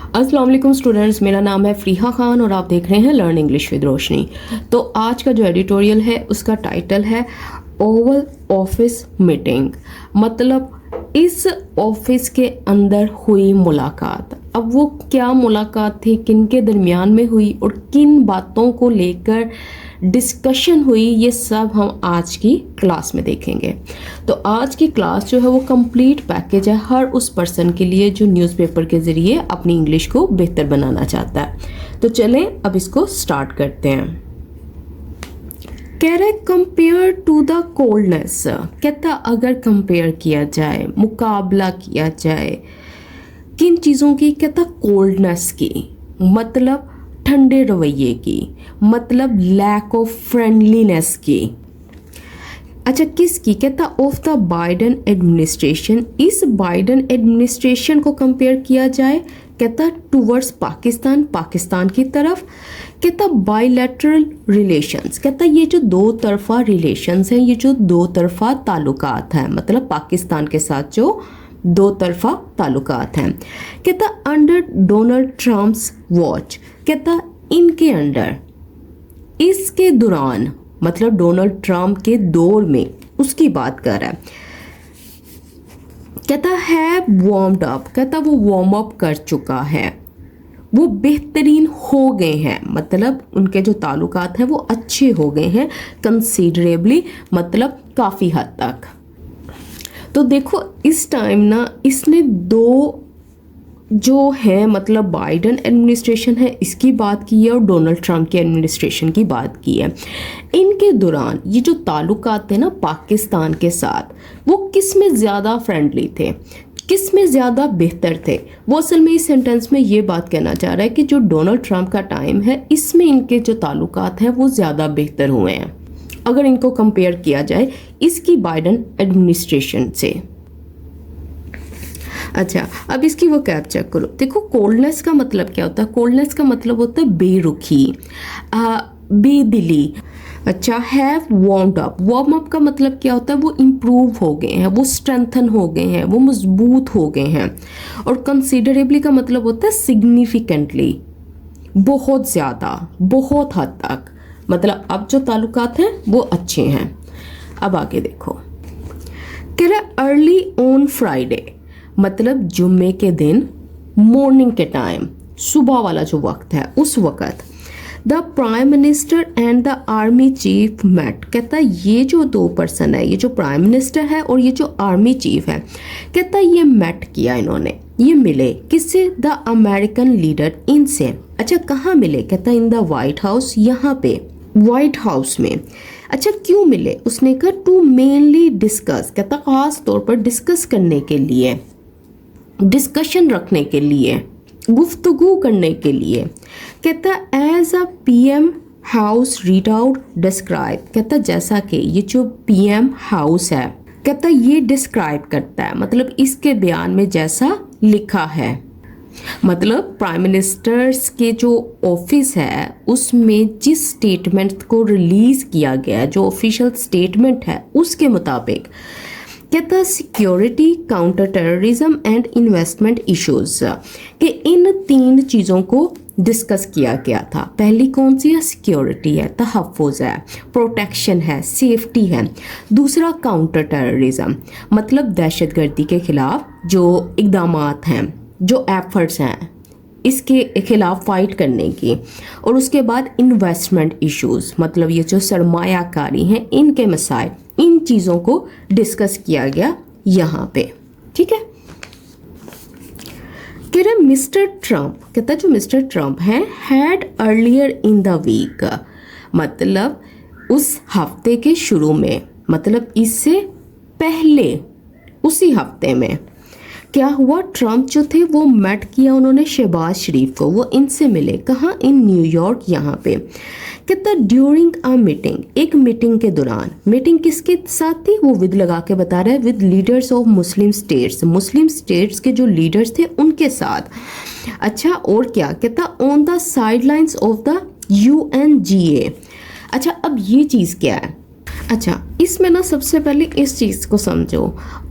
अस्सलाम वालेकुम स्टूडेंट्स, मेरा नाम है फ़रीहा खान और आप देख रहे हैं लर्न इंग्लिश विद रोशनी। तो आज का जो एडिटोरियल है उसका टाइटल है ओवल ऑफिस मीटिंग, मतलब इस ऑफिस के अंदर हुई मुलाकात। अब वो क्या मुलाकात थी, किन के दरमियान में हुई और किन बातों को लेकर डिस्कशन हुई, ये सब हम आज की क्लास में देखेंगे। तो आज की क्लास जो है वो कंप्लीट पैकेज है हर उस पर्सन के लिए जो न्यूज़पेपर के ज़रिए अपनी इंग्लिश को बेहतर बनाना चाहता है। तो चलें अब इसको स्टार्ट करते हैं। कह रहे कंपेयर टू द कोल्डनेस, कहता अगर कंपेयर किया जाए, मुकाबला किया जाए किन चीज़ों की, कहता कोल्डनेस की, मतलब ठंडे रवैये की, मतलब लैक ऑफ फ्रेंडलीनेस की। अच्छा किसकी, कहता ऑफ द बाइडन एडमिनिस्ट्रेशन, इस बाइडन एडमिनिस्ट्रेशन को कंपेयर किया जाए, कहता टूवर्ड्स पाकिस्तान, पाकिस्तान की तरफ। कहता बायलैटरल रिलेशंस, कहता ये जो दो तरफा रिलेशंस हैं, ये जो दो तरफा ताल्लुकात हैं, मतलब पाकिस्तान के साथ जो दो तरफा ताल्लुकात हैं। कहता अंडर डोनाल्ड ट्रम्प्स वॉच, कहता इनके अंडर, इसके दौरान, मतलब डोनाल्ड ट्रम्प के दौर में उसकी बात कर रहा है। कहता है वार्म्ड अप, कहता वो वार्म अप कर चुका है, वो बेहतरीन हो गए हैं, मतलब उनके जो ताल्लुकात हैं वो अच्छे हो गए हैं कंसीडरेबली, मतलब काफ़ी हद तक। तो देखो इस टाइम ना इसने दो जो है, मतलब बाइडन एडमिनिस्ट्रेशन है इसकी बात की है और डोनाल्ड ट्रम्प की एडमिनिस्ट्रेशन की बात की है। इनके दौरान ये जो ताल्लुकात थे ना पाकिस्तान के साथ, वो किस में ज़्यादा फ्रेंडली थे, किस में ज़्यादा बेहतर थे। वो असल में इस सेंटेंस में ये बात कहना चाह रहा है कि जो डोनाल्ड ट्रम्प का टाइम है इसमें इनके जो ताल्लुकात हैं वो ज़्यादा बेहतर हुए हैं अगर इनको कंपेयर किया जाए इसकी बाइडन एडमिनिस्ट्रेशन से। अच्छा अब इसकी वो कैप चेक करो। देखो कोल्डनेस का मतलब क्या होता है, कोल्डनेस का मतलब होता है बेरुखी, बेदिली। अच्छा have warmed up, warm up का मतलब क्या होता है, वो इम्प्रूव हो गए हैं, वो स्ट्रेंथन हो गए हैं, वो मजबूत हो गए हैं। और कंसिडरेबली का मतलब होता है सिग्निफिकेंटली, बहुत ज़्यादा, बहुत हद तक, मतलब अब जो ताल्लुकात हैं वो अच्छे हैं। अब आगे देखो, कह रहा अर्ली ऑन फ्राइडे, मतलब जुम्मे के दिन, मॉर्निंग के टाइम, सुबह वाला जो वक्त है उस वक्त, the prime minister and the army chief met. कहता ये जो दो पर्सन है, ये जो प्राइम मिनिस्टर है और ये जो आर्मी चीफ है, कहता ये मेट किया इन्होंने, ये मिले किससे, द अमेरिकन लीडर, इनसे। अच्छा कहाँ मिले, कहता इन द वाइट हाउस, यहाँ पे वाइट हाउस में। अच्छा क्यों मिले, उसने कहा टू मेनली डिस्कस, कहता खास तौर पर डिस्कस करने के लिए, डिस्कशन रखने के लिए, गुफ्तगू करने के लिए। कहता as a PM house read out describe, कहता जैसा कि ये जो पीएम हाउस है, कहता ये डिस्क्राइब करता है, मतलब इसके बयान में जैसा लिखा है, मतलब प्राइम मिनिस्टर्स के जो ऑफिस है उसमें जिस स्टेटमेंट को रिलीज किया गया है, जो ऑफिशियल स्टेटमेंट है उसके मुताबिक, कहता security, counter terrorism and investment issues, कि इन तीन चीज़ों को डिस्कस किया गया था। पहली कौन सी है, सिक्योरिटी है, तहफ़्फ़ुज़ है, प्रोटेक्शन है, सेफ्टी है। दूसरा काउंटर टेररिज्म, मतलब दहशतगर्दी के खिलाफ जो इक़दामात हैं, जो एफर्ट्स हैं इसके खिलाफ फाइट करने की। और उसके बाद इन्वेस्टमेंट इश्यूज, मतलब ये जो सरमायाकारी हैं इनके मसाइल, इन चीज़ों को डिस्कस किया गया यहाँ पे, ठीक है। कह रहे मिस्टर ट्रम्प, कहता जो मिस्टर ट्रम्प हैं, had earlier in the week, मतलब उस हफ्ते के शुरू में, मतलब इससे पहले उसी हफ्ते में क्या हुआ, ट्रम्प जो थे वो मेट किया उन्होंने शहबाज शरीफ को, वो इनसे मिले, कहाँ, इन न्यूयॉर्क, यहाँ पे। कहता ड्यूरिंग अ मीटिंग, एक मीटिंग के दौरान, मीटिंग किसके साथ थी, वो विद लगा के बता रहा है, with leaders of Muslim states, Muslim states के जो लीडर्स थे उनके साथ। अच्छा और क्या, कहता on the side lines of the UNGA। अच्छा अब ये चीज़ क्या है, अच्छा, इसमें ना सबसे पहले इस चीज़ को समझो,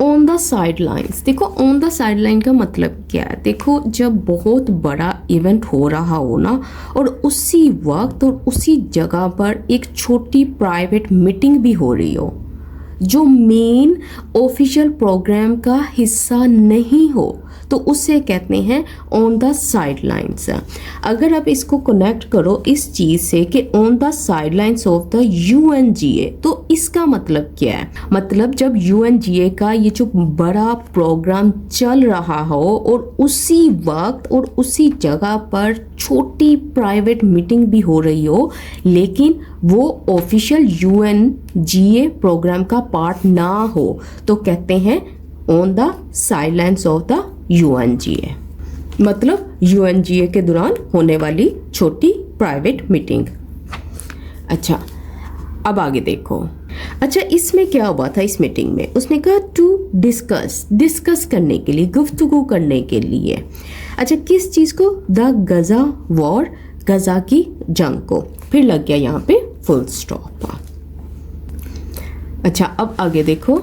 ऑन द साइड लाइन्स। देखो ऑन द साइड लाइन का मतलब क्या है। देखो जब बहुत बड़ा इवेंट हो रहा हो ना, और उसी वक्त और उसी जगह पर एक छोटी प्राइवेट मीटिंग भी हो रही हो जो मेन ऑफिशियल प्रोग्राम का हिस्सा नहीं हो, तो उसे कहते हैं ऑन द साइड लाइन्स। अगर आप इसको कनेक्ट करो इस चीज़ से कि on the side lines of the UNGA, तो इसका मतलब क्या है। मतलब जब UNGA का ये जो बड़ा प्रोग्राम चल रहा हो और उसी वक्त और उसी जगह पर छोटी प्राइवेट मीटिंग भी हो रही हो, लेकिन वो ऑफिशियल UNGA प्रोग्राम का पार्ट ना हो, तो कहते हैं on the sidelines of the UNGA। मतलब UNGA के दौरान होने वाली छोटी प्राइवेट मीटिंग। अच्छा, अब आगे देखो। अच्छा, इसमें क्या हुआ था इस मीटिंग में। उसने कहा टू डिस्कस करने के लिए, गुफ्तगू करने के लिए। अच्छा, किस चीज़ को। द गजा वॉर, गजा की जंग को। फिर लग गया यहाँ पे फुल स्टॉप। अच्छा, अब आगे देखो।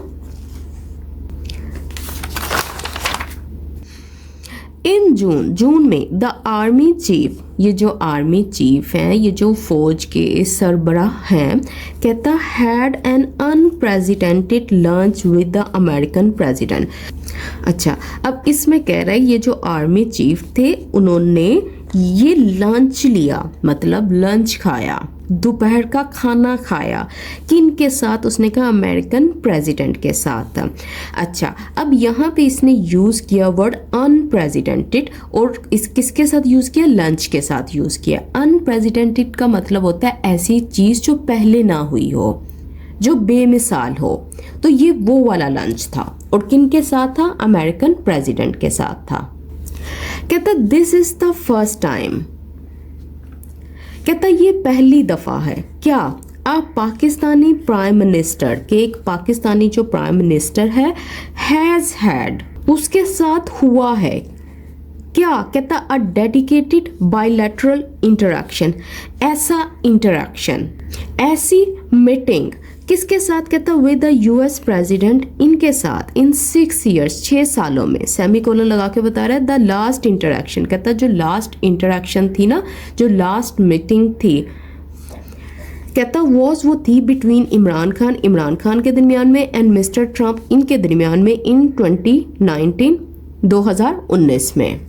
इन जून में द आर्मी चीफ, ये जो आर्मी चीफ हैं, ये जो फौज के सरबराह हैं, कहता had an unprecedented lunch with the American president. अच्छा, अब इसमें कह रहा है ये जो आर्मी चीफ थे उन्होंने ये लंच लिया, मतलब लंच खाया, दोपहर का खाना खाया। किन के साथ। उसने कहा अमेरिकन प्रेसिडेंट के साथ। अच्छा, अब यहाँ पे इसने यूज़ किया वर्ड अनप्रेसिडेंटेड, और इस किसके साथ यूज़ किया। लंच के साथ यूज़ किया। अनप्रेसिडेंटेड का मतलब होता है ऐसी चीज़ जो पहले ना हुई हो, जो बेमिसाल हो। तो ये वो वाला लंच था, और किन के साथ था। अमेरिकन प्रेसिडेंट के साथ था। कहता this is the first time, कहता ये पहली दफा है। क्या। आप पाकिस्तानी प्राइम मिनिस्टर के, एक पाकिस्तानी जो प्राइम मिनिस्टर है, हैज हैड, उसके साथ हुआ है क्या। कहता अ डेडिकेटेड बायलैटरल इंटरेक्शन, ऐसा इंटरेक्शन, ऐसी मीटिंग किसके साथ। कहता विद द US प्रेसिडेंट, इनके साथ, इन 6 years, 6 सालों में। सेमीकोलन लगा के बता रहा है द लास्ट इंटरेक्शन। कहता जो लास्ट इंटरेक्शन थी ना, जो लास्ट मीटिंग थी, कहता वो थी बिटवीन इमरान खान के दरमियान में एंड मिस्टर ट्रंप, इनके दरमियान में इन 2019 में।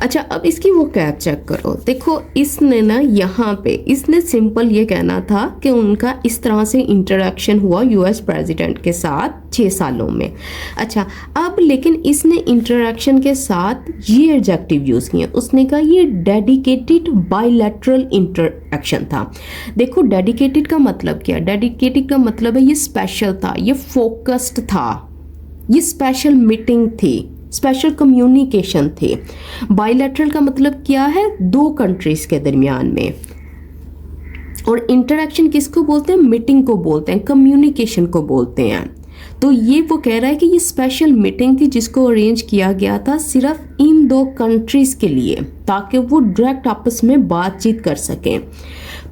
अच्छा, अब इसकी वो कैप चेक करो। देखो इसने ना यहाँ पे इसने सिंपल ये कहना था कि उनका इस तरह से इंटरेक्शन हुआ US प्रेसिडेंट के साथ 6 सालों में। अच्छा, अब लेकिन इसने इंटरेक्शन के साथ ये एडजेक्टिव यूज़ किए। उसने कहा ये डेडिकेटेड बायलैटरल इंटरेक्शन था। देखो डेडिकेटेड का मतलब क्या। डेडिकेटेड का मतलब है ये स्पेशल था, ये फोकस्ड था, ये स्पेशल मीटिंग थी, स्पेशल कम्युनिकेशन थे। बायलैटरल का मतलब क्या है। 2 कंट्रीज के दरमियान में। और इंटरेक्शन किसको बोलते हैं। मीटिंग को बोलते हैं, कम्युनिकेशन को बोलते हैं। तो ये वो कह रहा है कि ये स्पेशल मीटिंग थी जिसको अरेंज किया गया था सिर्फ इन 2 कंट्रीज के लिए, ताकि वो डायरेक्ट आपस में बातचीत कर सकें।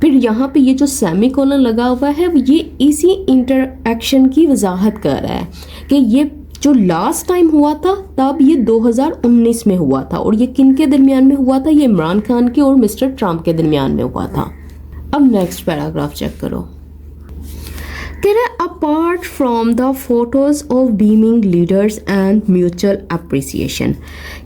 फिर यहाँ पे ये जो सेमीकोलन लगा हुआ है ये इसी इंटरेक्शन की वजाहत कर रहा है कि ये जो लास्ट टाइम हुआ था तब ये 2019 में हुआ था, और ये किन के दरमियान में हुआ था। ये इमरान खान के और मिस्टर ट्रंप के दरमियान में हुआ था। अब नेक्स्ट पैराग्राफ चेक करो। कह रहे apart from the photos of beaming leaders and mutual appreciation.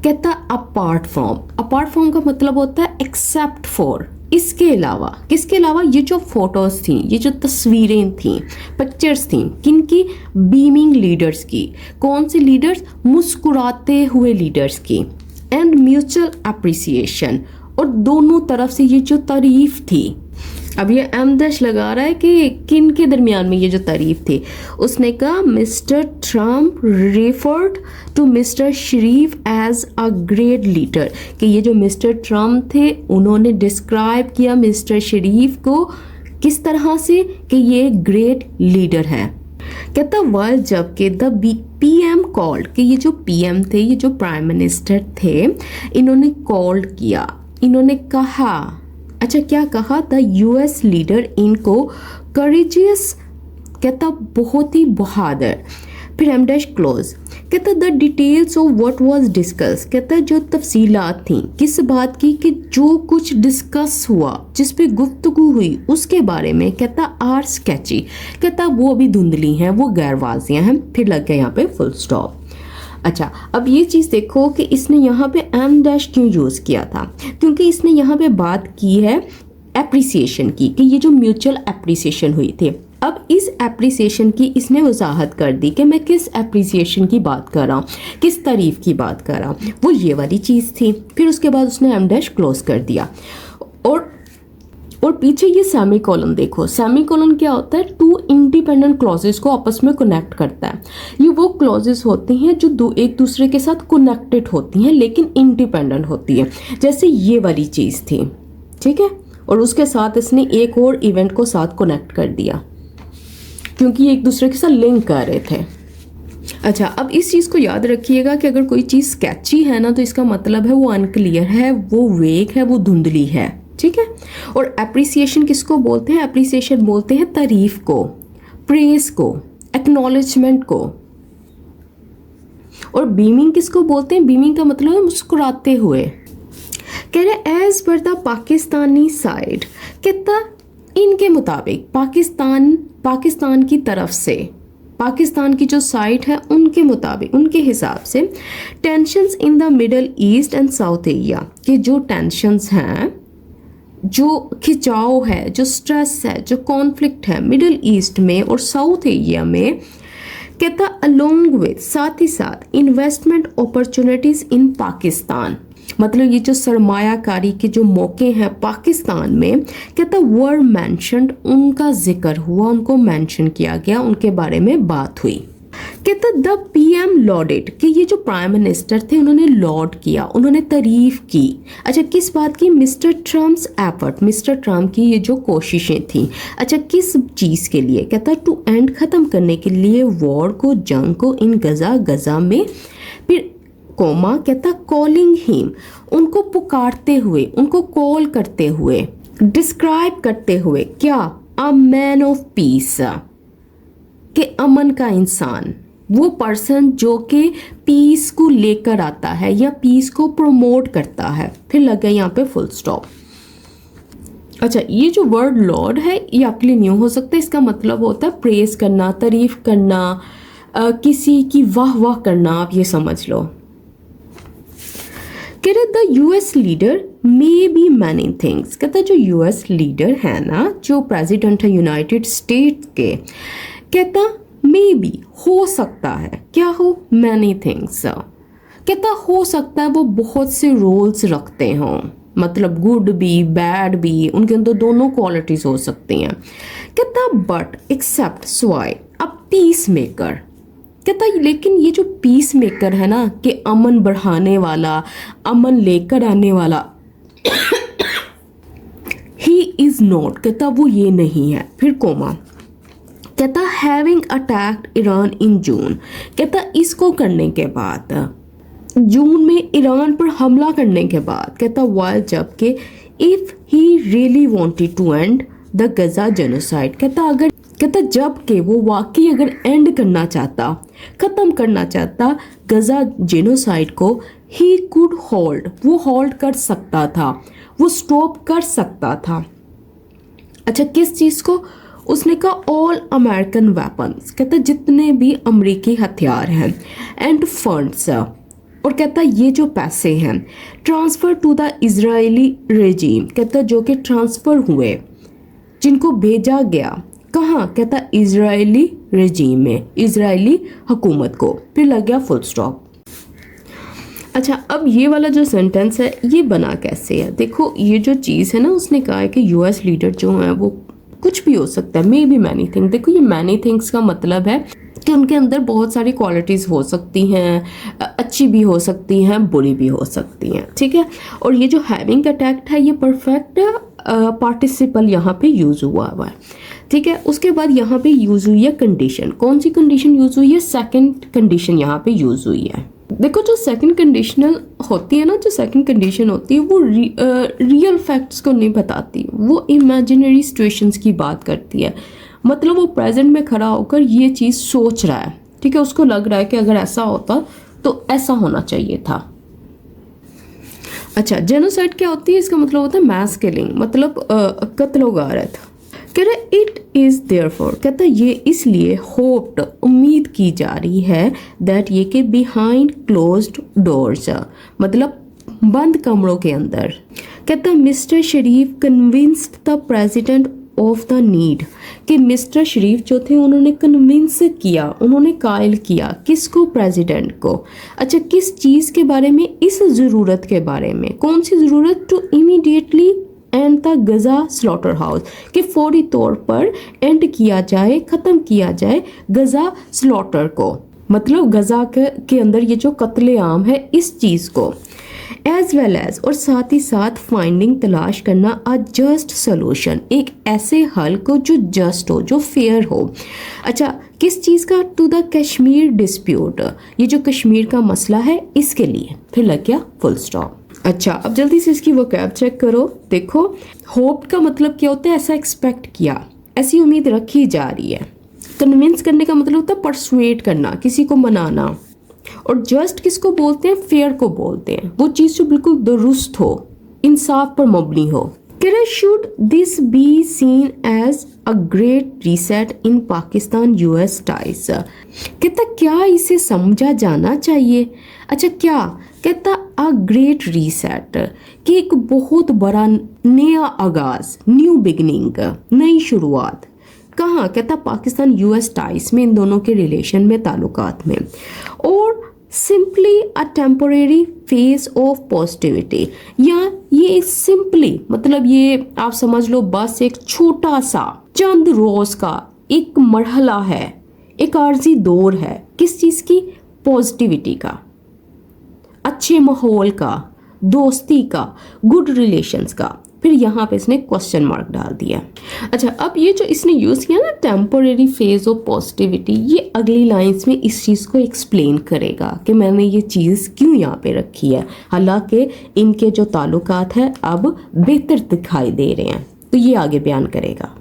कहता अपार्ट फ्रॉम का मतलब होता है एक्सेप्ट फॉर, इसके अलावा। किसके अलावा। ये जो फोटोज थी, ये जो तस्वीरें थी, पिक्चर्स थी, किनकी। बीमिंग लीडर्स की। कौन से लीडर्स। मुस्कुराते हुए लीडर्स की। एंड म्यूचुअल अप्रिसिएशन, और दोनों तरफ से ये जो तारीफ थी। अब ये एमदश लगा रहा है कि किन के दरमियान में ये जो तारीफ थी। उसने कहा mister Trump referred to mister Sharif as a great leader, कि ये जो मिस्टर ट्रम्प थे उन्होंने डिस्क्राइब किया मिस्टर शरीफ को किस तरह से कि ये ग्रेट लीडर है। कहता वर्ल्ड जबकि द PM कॉल्ड, कि ये जो PM थे, ये जो प्राइम मिनिस्टर थे, इन्होंने कॉल्ड किया, इन्होंने कहा। अच्छा, क्या कहा। द US लीडर इनको करेजियस कहता बहुत ही बहादुर। फिर एम डैश क्लोज, कहता the details of what was discuss, कहता जो तफसीलात थी किस बात की कि जो कुछ डिस्कस हुआ, जिस पे गुफ्तगू हुई उसके बारे में, कहता आर स्केची, कहता वो अभी धुंधली हैं, वो गैर वाज़ियाँ हैं। फिर लग गया यहाँ पे फुल स्टॉप। अच्छा, अब ये चीज़ देखो कि इसने यहाँ पे एम डैश क्यों यूज़ किया था, क्योंकि इसने यहाँ पे बात की है एप्रिसिएशन की, कि ये जो म्यूचुअल एप्रिसिएशन हुई थी। अब इस एप्रिसिएशन की इसने वजाहत कर दी कि मैं किस एप्रिसिएशन की बात कर रहा हूँ, किस तारीफ की बात कर रहा हूँ, वो ये वाली चीज़ थी। फिर उसके बाद उसने एम डैश क्लोज कर दिया। और पीछे ये सेमी कॉलन देखो, सेमी कॉलन क्या होता है, टू इंडिपेंडेंट क्लॉजेस को आपस में कनेक्ट करता है। ये वो क्लॉजेस होती हैं जो एक दूसरे के साथ कनेक्टेड होती हैं लेकिन इंडिपेंडेंट होती है, जैसे ये वाली चीज़ थी, ठीक है। और उसके साथ इसने एक और इवेंट को साथ कनेक्ट कर दिया क्योंकि ये एक दूसरे के साथ लिंक कर रहे थे। अच्छा, अब इस चीज़ को याद रखिएगा कि अगर कोई चीज़ स्केची है ना, तो इसका मतलब है वो अनक्लियर है, वो वेग है, वो धुंधली है, ठीक है। और एप्रिसिएशन किसको बोलते हैं, एप्रिसिएशन बोलते हैं तारीफ को, प्रेस को, एक्नॉलेजमेंट को। और बीमिंग किसको बोलते हैं, बीमिंग का मतलब है मुस्कुराते हुए। कह रहे as per the Pakistani side, कहता इनके मुताबिक पाकिस्तान की तरफ से, पाकिस्तान की जो साइड है उनके मुताबिक, उनके हिसाब से tensions in the middle east and south Asia, कि जो टेंशंस हैं, जो खिंचाव है, जो स्ट्रेस है, जो कॉन्फ्लिक्ट है मिडल ईस्ट में और साउथ एशिया में, कहता अलोंग विद, साथ ही साथ इन्वेस्टमेंट अपॉर्चुनिटीज इन पाकिस्तान, मतलब ये जो सरमायाकारी के जो मौके हैं पाकिस्तान में, कहता वर मेंशन्ड, उनका जिक्र हुआ, उनको मेंशन किया गया, उनके बारे में बात हुई। कहता द पीएम लॉडेड, कि ये जो प्राइम मिनिस्टर थे उन्होंने लॉड किया, उन्होंने तारीफ की। अच्छा, किस बात की, mister Trump's effort, mister Trump की ये जो कोशिशें थी। अच्छा, किस चीज़ के लिए, कहता टू एंड, ख़त्म करने के लिए वॉर को, जंग को, इन गज़ा में। फिर कोमा, कहता कॉलिंग हिम, उनको पुकारते हुए, उनको कॉल करते हुए, डिस्क्राइब करते हुए, क्या, अ मैन ऑफ पीस, के अमन का इंसान, वो पर्सन जो कि पीस को लेकर आता है या पीस को प्रमोट करता है। फिर लग गया यहाँ पे फुल स्टॉप। अच्छा, ये जो वर्ड लॉर्ड है ये आपके लिए न्यू हो सकता है, इसका मतलब होता है प्रेज करना, तारीफ करना, किसी की वाह वाह करना, आप ये समझ लो। कह रहे the US leader may be many things, कहता जो यूएस लीडर है ना, जो प्रेसिडेंट है यूनाइटेड स्टेट्स के, कहता मे बी, हो सकता है, क्या हो, मैनी थिंग्स, कहता हो सकता है वो बहुत से रोल्स रखते हों, मतलब गुड भी बैड भी, उनके अंदर दोनों क्वालिटीज हो सकती हैं। कहता but accept sway a peace maker, कहता लेकिन ये जो पीस मेकर है ना, कि अमन बढ़ाने वाला, अमन लेकर आने वाला, ही इज नॉट, कहता वो ये नहीं है। फिर कोमा, कहता हैविंग अटैक्ड ईरान इन जून, कहता इसको करने के बाद, जून में ईरान पर हमला करने के बाद, कहता वाइल, जबकि if he really wanted to end the Gaza genocide, कहता अगर, कहता जबकि वो वाकई अगर एंड करना चाहता, ख़त्म करना चाहता गजा जेनोसाइड को, ही कुड होल्ड, वो होल्ड कर सकता था, वो स्टॉप कर सकता था। अच्छा, किस चीज़ को, उसने कहा ऑल अमेरिकन वेपन्स, कहता जितने भी अमेरिकी हथियार हैं, एंड फंड्स, और कहता ये जो पैसे हैं, transfer to the Israeli regime, कहता जो कि ट्रांसफ़र हुए, जिनको भेजा गया, कहाँ, कहता इजरायली रेजीम में, इजरायली हुकूमत को। फिर लग गया फुल स्टॉप। अच्छा, अब ये वाला जो सेंटेंस है ये बना कैसे है, देखो ये जो चीज़ है ना, उसने कहा है कि यूएस लीडर जो है वो कुछ भी हो सकता है, मे बी मैनी थिंग। देखो ये मैनी थिंग्स का मतलब है कि उनके अंदर बहुत सारी क्वालिटीज़ हो सकती हैं, अच्छी भी हो सकती हैं, बुरी भी हो सकती हैं, ठीक है। और ये जो हैविंग अटैक्ट है ये परफेक्ट पार्टिसिपल यहाँ पे यूज़ हुआ है, ठीक है। उसके बाद यहाँ पे यूज़ हुई है कंडीशन, कौन सी कंडीशन यूज़ हुई है, सेकंड कंडीशन यहाँ पे यूज़ हुई है। देखो जो सेकंड कंडीशनल होती है ना, जो सेकंड कंडीशन होती है वो रियल फैक्ट्स को नहीं बताती, वो इमेजिनरी सिचुएशंस की बात करती है, मतलब वो प्रेजेंट में खड़ा होकर ये चीज़ सोच रहा है, ठीक है, उसको लग रहा है कि अगर ऐसा होता तो ऐसा होना चाहिए था। अच्छा, जेनोसाइड क्या होती है? इसका मतलब होता है मैस किलिंग, मतलब कत्ल गारत। कह रहे इट इज देयरफॉर, कहता ये इसलिए होप्ड, उम्मीद की जा रही है, दैट ये कि बिहाइंड क्लोज्ड डोर्स, मतलब बंद कमरों के अंदर, कहता mister Sharif convinced the president of the need, कि मिस्टर शरीफ जो थे उन्होंने कन्विंस किया, उन्होंने कायल किया किसको? प्रेसिडेंट को। अच्छा, किस चीज़ के बारे में? इस ज़रूरत के बारे में। कौन सी ज़रूरत? To immediately end the Gaza slaughterhouse, कि फौरी तौर पर एंड किया जाए, ख़त्म किया जाए गज़ा स्लॉटर को, मतलब गज़ा के अंदर ये जो कत्ले आम है इस चीज़ को। एज वेल एज, और साथ ही साथ फाइंडिंग, तलाश करना, अ जस्ट सोल्यूशन, एक ऐसे हल को जो जस्ट हो, जो फेयर हो। अच्छा, किस चीज़ का? टू द कश्मीर डिस्प्यूट, ये जो कश्मीर का मसला है इसके लिए। फिर लग गया फुल स्टॉप। अच्छा, अब जल्दी से इसकी वोकैब चेक करो। देखो, होप का मतलब क्या होता है? ऐसा एक्सपेक्ट किया, ऐसी उम्मीद रखी जा रही है। कन्विंस करने का मतलब होता है परसुएट करना, किसी को मनाना। और जस्ट किसको बोलते हैं? फेयर को बोलते हैं, वो चीज़ जो बिल्कुल दुरुस्त हो, इंसाफ पर मबनी हो। Should this be seen as a great reset in Pakistan US ties, कहता क्या इसे समझा जाना चाहिए? अच्छा, क्या कहता? अ ग्रेट रीसेट, कि एक बहुत बड़ा नया आगाज, न्यू बिगनिंग, नई शुरुआत। कहाँ? कहता पाकिस्तान यूएस टाइज में, इन दोनों के रिलेशन में, ताल्लुकात में। और simply a temporary phase of positivity, या ये सिंपली मतलब ये आप समझ लो बस एक छोटा सा चंद रोज का एक मरहला है, एक आर्जी दौर है। किस चीज़ की? पॉजिटिविटी का, अच्छे माहौल का, दोस्ती का, गुड रिलेशंस का। फिर यहाँ पे इसने क्वेश्चन मार्क डाल दिया। अच्छा, अब ये जो इसने यूज़ किया ना टेम्पोरेरी फेज ऑफ पॉजिटिविटी, ये अगली लाइंस में इस चीज़ को एक्सप्लेन करेगा कि मैंने ये चीज़ क्यों यहाँ पे रखी है, हालांकि इनके जो ताल्लुकात है अब बेहतर दिखाई दे रहे हैं, तो ये आगे बयान करेगा।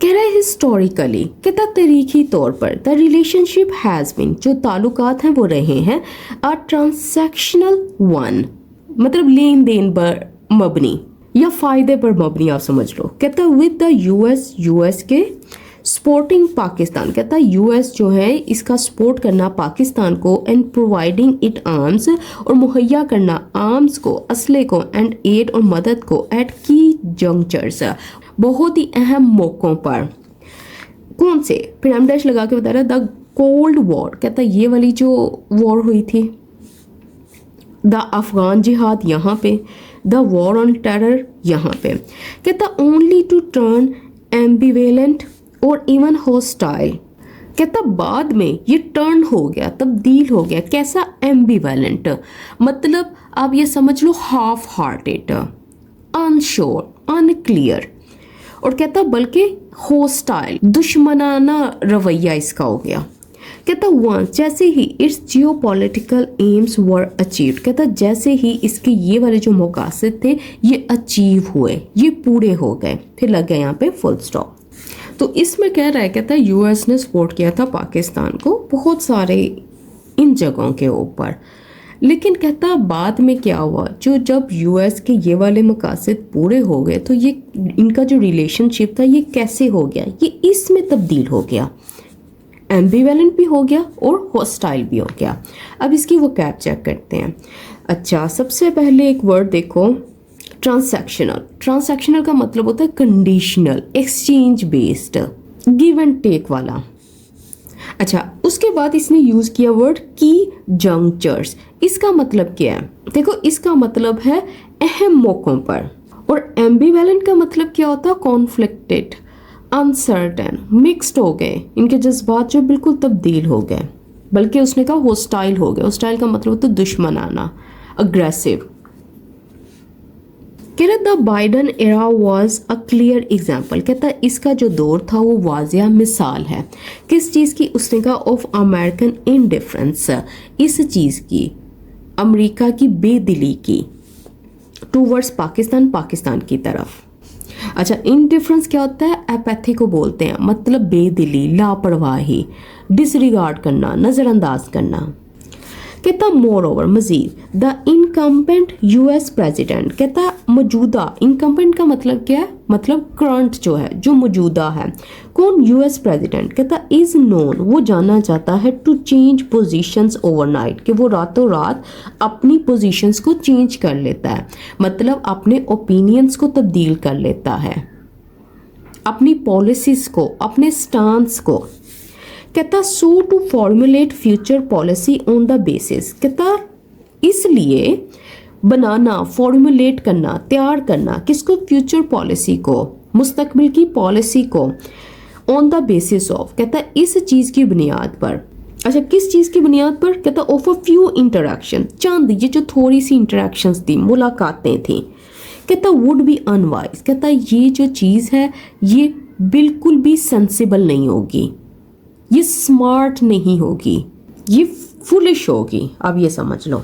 कह रहा है हिस्टोरिकली, कहता तारीखी तौर पर, द रिलेशनशिप हैज़ बीन, जो ताल्लुकात हैं वो रहे हैं, अ ट्रांसैक्शनल वन, मतलब लेन देन पर मबनी या फ़ायदे पर मबनी, आप समझ लो। कहता विद द यूएस के सपोर्टिंग पाकिस्तान, कहता यूएस जो है इसका सपोर्ट करना पाकिस्तान को, एंड प्रोवाइडिंग इट आर्म्स, और मुहैया करना आर्म्स को, असले को, एंड एड और मदद को, एट की जंक्चर्स, बहुत ही अहम मौक़ों पर। कौन से? फिर हम डैश लगा के बता रहा द कोल्ड वॉर, कहता ये वाली जो वॉर हुई थी, द अफगान जिहाद यहाँ पे, द वॉर ऑन टेरर यहाँ पे। कहता ओनली टू टर्न एम्बिवेलेंट और इवन हॉस्टाइल, कहता बाद में ये टर्न हो गया, तब्दील हो गया। कैसा? एम्बिवेलेंट, मतलब आप ये समझ लो हाफ हार्टेड, अनश्योर, अनक्लियर। और कहता बल्कि हॉस्टाइल, दुश्मनाना रवैया इसका हो गया। कहता वंस, जैसे ही its geopolitical aims were achieved, कहता जैसे ही इसके ये वाले जो मकासद थे ये अचीव हुए, ये पूरे हो गए। फिर लग गया यहाँ पे फुल स्टॉप। तो इसमें कह रहा है, कहता यूएस ने सपोर्ट किया था पाकिस्तान को बहुत सारे इन जगहों के ऊपर, लेकिन कहता बाद में क्या हुआ, जो जब यूएस के ये वाले मकासद पूरे हो गए तो ये इनका जो रिलेशनशिप था ये कैसे हो गया, ये इसमें तब्दील हो गया, एम्बिवेलेंट भी हो गया और हॉस्टाइल भी हो गया। अब इसकी वोकैब चेक करते हैं। अच्छा, सबसे पहले एक वर्ड देखो, ट्रांसैक्शनल। ट्रांसैक्शनल का मतलब होता है conditional, exchange based, give and take वाला। अच्छा, उसके बाद इसने यूज किया वर्ड की जंक्चर्स। इसका मतलब क्या है? देखो, इसका मतलब है अहम मौकों पर। और एम्बिवेलेंट का मतलब क्या होता है? कॉन्फ्लिक्टेड, अनसर्टेन, मिक्स्ड हो गए, इनके जज्बात जो बिल्कुल तब्दील हो गए। बल्कि उसने कहा हॉस्टाइल हो गया। हॉस्टाइल का मतलब होता है दुश्मनाना, अग्रेसिव। कह रहा the Biden era was a clear example, कहता इसका जो दौर था वो वाजिया मिसाल है। किस चीज़ की? उसने कहा ऑफ अमेरिकन इनडिफरेंस, इस चीज़ की, अमेरिका की बेदिली की, टूवर्ड्स पाकिस्तान, पाकिस्तान की तरफ। अच्छा, इनडिफरेंस क्या होता है? एपैथी को बोलते हैं, मतलब बेदिली, लापरवाही, डिसरिगार्ड करना, नज़रअंदाज करना। कहता मोर ओवर, मजीद, द इनकम्बेंट यूएस प्रेसिडेंट, कहता मौजूदा, इनकम्बेंट का मतलब क्या है? मतलब करंट जो है, जो मौजूदा है। कौन? US president. कहता इज नोन, वो जाना जाता है, टू चेंज पोजीशंस ओवरनाइट, कि वो रातों रात अपनी पोजीशंस को चेंज कर लेता है, मतलब अपने ओपिनियंस को तब्दील कर लेता है, अपनी पॉलिसीज को, अपने स्टांस को। कहता so to formulate future policy on the basis, कहता इसलिए बनाना, फॉर्मुलेट करना, तैयार करना, किसको? फ्यूचर पॉलिसी को, मुस्तकबिल की पॉलिसी को, ऑन द बेसिस ऑफ, कहता इस चीज़ की बुनियाद पर। अच्छा, किस चीज़ की बुनियाद पर? कहता ऑफ अ फ्यू इंटरेक्शन, चंद, ये जो थोड़ी सी इंटरेक्शंस थी, मुलाकातें थी। कहता वुड बी अनवाइज, कहता ये जो चीज़ है ये बिल्कुल भी सेंसिबल नहीं होगी, ये स्मार्ट नहीं होगी, ये फुलिश होगी, अब ये समझ लो।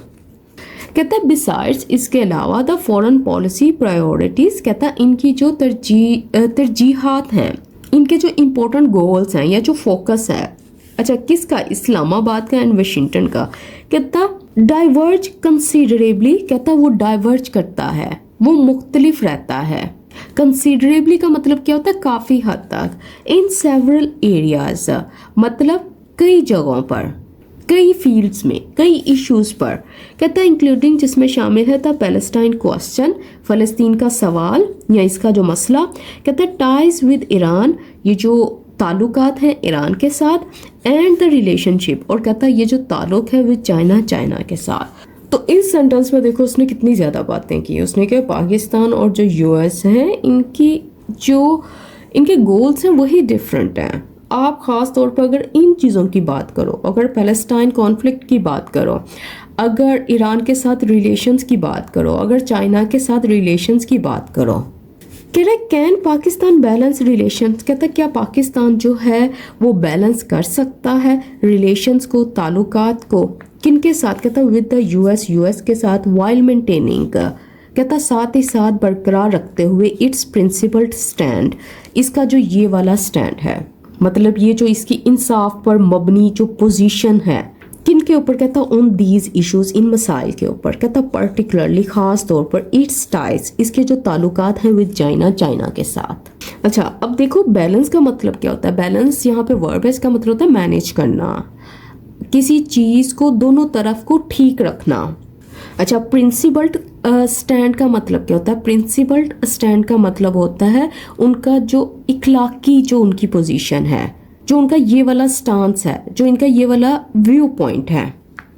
कहता है बिसाइड्स, इसके अलावा द फॉरेन पॉलिसी प्रायोरिटीज़, कहता इनकी जो तरजीहात हैं, इनके जो इम्पोर्टेंट गोल्स हैं या जो फोकस है, अच्छा किसका? इस्लामाबाद का एंड वाशिंगटन का। कहता डाइवर्ज कंसीडरेबली, कहता वो डाइवर्ज करता है, वो मुख्तलिफ रहता है। कंसीडरेबली का मतलब क्या होता है? काफ़ी हद तक। इन सेवरल एरियाज, मतलब कई जगहों पर, कई फील्ड्स में, कई इश्यूज पर। कहता है इंक्लूडिंग, जिसमें शामिल है द पैलेस्टाइन क्वेश्चन, फ़लस्तीन का सवाल या इसका जो मसला। कहता है टाइज विद ईरान, ये जो ताल्लुकात हैं ईरान के साथ, एंड द रिलेशनशिप, और कहता है ये जो ताल्लुक है विद चाइना, चाइना के साथ। तो इस सेंटेंस में देखो उसने कितनी ज़्यादा बातें की। उसने क्या, पाकिस्तान और जो यूएस हैं, इनके गोल्स हैं वही डिफरेंट हैं। आप ख़ास तौर पर अगर इन चीज़ों की बात करो, अगर पैलेस्टाइन कॉन्फ्लिक्ट की बात करो, अगर ईरान के साथ रिलेशंस की बात करो, अगर चाइना के साथ रिलेशंस की बात करो। कह रहे कैन पाकिस्तान बैलेंस रिलेशंस, कहता क्या पाकिस्तान जो है वो बैलेंस कर सकता है रिलेशंस को, ताल्लुकात को, किन के साथ? कहता विद द यूएस के साथ, वाइल मेंटेनिंग, कहता साथ ही साथ बरकरार रखते हुए इट्स प्रिंसिपल्ड स्टैंड, इसका जो ये वाला स्टैंड है, मतलब ये जो इसकी इंसाफ पर मबनी जो पोजीशन है, किन के ऊपर? कहता ऑन दीज इश्यूज, इन मसाइल के ऊपर। कहता पर्टिकुलरली, खास तौर पर, इट्स टाइज, इसके जो ताल्लुकात हैं विद चाइना, चाइना के साथ। अच्छा, अब देखो बैलेंस का मतलब क्या होता है? बैलेंस यहाँ पे वर्ब है, इसका मतलब होता है मैनेज करना, किसी चीज़ को, दोनों तरफ को ठीक रखना। अच्छा, प्रिंसिपल्ड स्टैंड का मतलब क्या होता है? प्रिंसिपल्ड स्टैंड का मतलब होता है उनका जो इखलाकी, जो उनकी पोजीशन है, जो उनका ये वाला स्टांस है, जो इनका ये वाला व्यू पॉइंट है।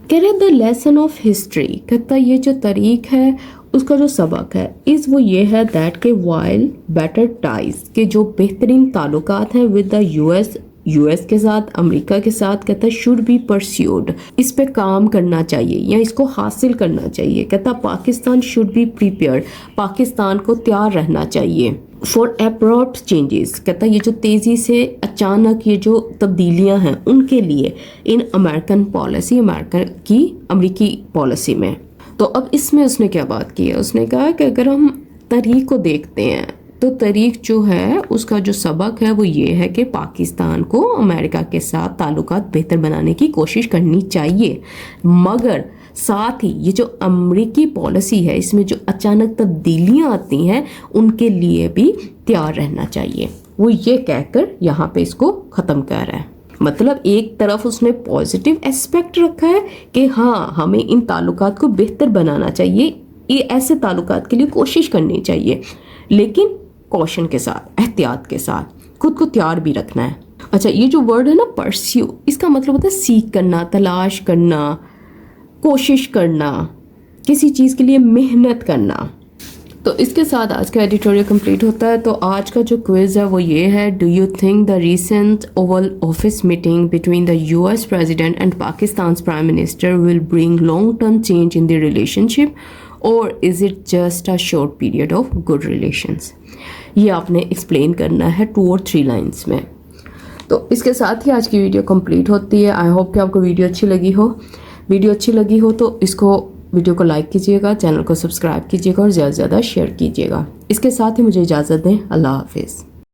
कह रहे द लेसन ऑफ हिस्ट्री, कहता ये जो तारीख है उसका जो सबक है इस वो ये है दैट के वाइल बेटर टाइज, के जो बेहतरीन ताल्लुकात हैं विद द यूएस के साथ, अमेरिका के साथ, कहता शुड बी परस्यूड, इस पे काम करना चाहिए या इसको हासिल करना चाहिए। कहता Pakistan should be prepared, Pakistan को तैयार रहना चाहिए फॉर अब्रप्ट चेंजेस, कहता ये जो तेज़ी से अचानक ये जो तब्दीलियां हैं उनके लिए इन अमेरिकन पॉलिसी, अमेरिकी पॉलिसी में। तो अब इसमें उसने क्या बात की है? उसने कहा कि अगर हम तारीख को देखते हैं तो तारीख जो है उसका जो सबक है वो ये है कि पाकिस्तान को अमेरिका के साथ ताल्लुकात बेहतर बनाने की कोशिश करनी चाहिए, मगर साथ ही ये जो अमेरिकी पॉलिसी है इसमें जो अचानक तब्दीलियां आती हैं उनके लिए भी तैयार रहना चाहिए। वो ये कहकर यहाँ पे इसको ख़त्म कर रहा है। मतलब एक तरफ उसने पॉजिटिव एस्पेक्ट रखा है कि हाँ हमें इन ताल्लुकात को बेहतर बनाना चाहिए, ये ऐसे ताल्लुकात के लिए कोशिश करनी चाहिए, लेकिन कॉशन के साथ, एहतियात के साथ, खुद को तैयार भी रखना है। अच्छा, ये जो वर्ड है ना परस्यू, इसका मतलब होता है सीख करना, तलाश करना, कोशिश करना, किसी चीज़ के लिए मेहनत करना। तो इसके साथ आज का एडिटोरियल कंप्लीट होता है। तो आज का जो क्विज़ है वो ये है, do you think the recent Oval Office meeting between the US president and Pakistan prime minister will bring long term change in the relationship और is it just a short period of good relations? ये आपने explain करना है 2 और 3 lines में। तो इसके साथ ही आज की वीडियो कंप्लीट होती है। आई होप कि आपको वीडियो अच्छी लगी हो। वीडियो अच्छी लगी हो तो इसको वीडियो को लाइक कीजिएगा, चैनल को सब्सक्राइब कीजिएगा और ज़्यादा से ज़्यादा शेयर कीजिएगा। इसके साथ ही मुझे इजाज़त दें। अल्लाह हाफिज़।